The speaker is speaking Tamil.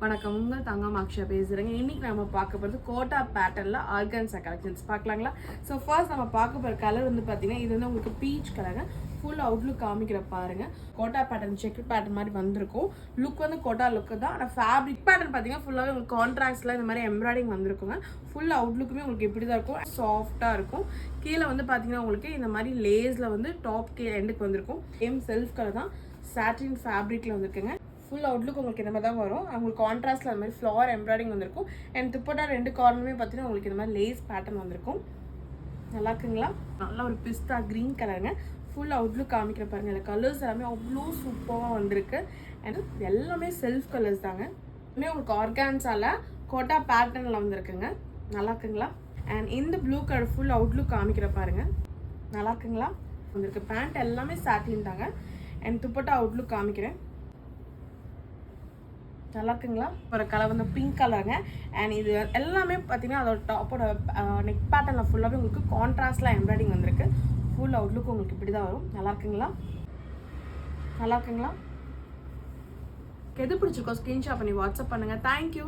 வணக்கம், உங்கள் தங்கம் அக்ஷயா பேசுகிறேங்க. இன்றைக்கி நம்ம பார்க்க போகிறது கோட்டா பேட்டர்னில் ஆர்கன்ஸா கலெக்ஷன்ஸ் பார்க்கலாங்களா. ஸோ ஃபர்ஸ்ட் நம்ம பார்க்க போகிற கலர் வந்து பார்த்தீங்கன்னா, இது வந்து உங்களுக்கு பீச் கலருங்க. ஃபுல் அவுட்லுக் காமிக்கிற பாருங்கள். கோட்டா பேட்டர்ன் செக்கு பேட்டர்ன் மாதிரி வந்திருக்கும். லுக் வந்து கோட்டா லுக்கு தான். ஆனால் ஃபேப்ரிக் பேட்டர்ன் பார்த்தீங்கன்னா ஃபுல்லாகவே உங்களுக்கு கான்ட்ராக்ட்ஸில் இந்த மாதிரி எம்ப்ராய்டிங் வந்திருக்குங்க. ஃபுல் அவுட்லுக்குமே உங்களுக்கு இப்படி தான் இருக்கும், சாஃப்டாக இருக்கும். கீழே வந்து பார்த்தீங்கன்னா உங்களுக்கு இந்த மாதிரி லேஸில் வந்து டாப் எண்டுக்கு வந்திருக்கும். சேம் செல்ஃப் கலர் தான், சாட்டின் ஃபேப்ரிக்கில் வந்துருக்குங்க. ஃபுல் அவுட்லுக் உங்களுக்கு இந்த மாதிரி தான் வரும். உங்களுக்கு கான்ட்ராஸ்ட்டில் அந்த மாதிரி ஃப்ளவர் எம்ப்ராய்டிங் வந்திருக்கும். அண்ட் துப்பட்டா ரெண்டு கார்னருமே பார்த்தீங்கன்னா உங்களுக்கு இந்த மாதிரி லேஸ் பேட்டர்ன் வந்திருக்கும். நல்லா இருக்குங்களா? நல்லா ஒரு பிஸ்தா க்ரீன் கலருங்க. ஃபுல் அவுட்லுக் காமிக்கிற பாருங்க. இந்த கலர்ஸ் எல்லாமே அவ்வளோ சூப்பராக வந்திருக்கு. அண்ட் எல்லாமே செல்ஃப் கலர்ஸ் தாங்க. இன்னும் உங்களுக்கு ஆர்கான்ஸால கோட்டா பேட்டர்னில் வந்திருக்குங்க. நல்லா இருக்குங்களா? அண்ட் இந்த ப்ளூ கலர் ஃபுல் அவுட்லுக் காமிக்கிற பாருங்க. நல்லா இருக்குங்களா? வந்திருக்கு. பேண்ட் எல்லாமே சாட்டின் தாங்க. அண்ட் துப்பட்டா அவுட்லுக் காமிக்கிறேன். நல்லா இருக்குங்களா? ஒரு கலர் வந்து பிங்க் கலருங்க. அண்ட் இது எல்லாமே பார்த்தீங்கன்னா அதோட டாப்போட நெக் பேட்டர்னில் ஃபுல்லாகவே உங்களுக்கு கான்ட்ராஸ்ட்லாம் எம்ப்ராய்டிங் வந்திருக்கு. ஃபுல் அவுட்லுக் உங்களுக்கு இப்படி தான் வரும். நல்லா இருக்குங்களா? நல்லா இருக்குங்களா? எது பிடிச்சிருக்கோ ஸ்க்ரீன்ஷாட் பண்ணி வாட்ஸ்அப் பண்ணுங்கள். தேங்க்யூ.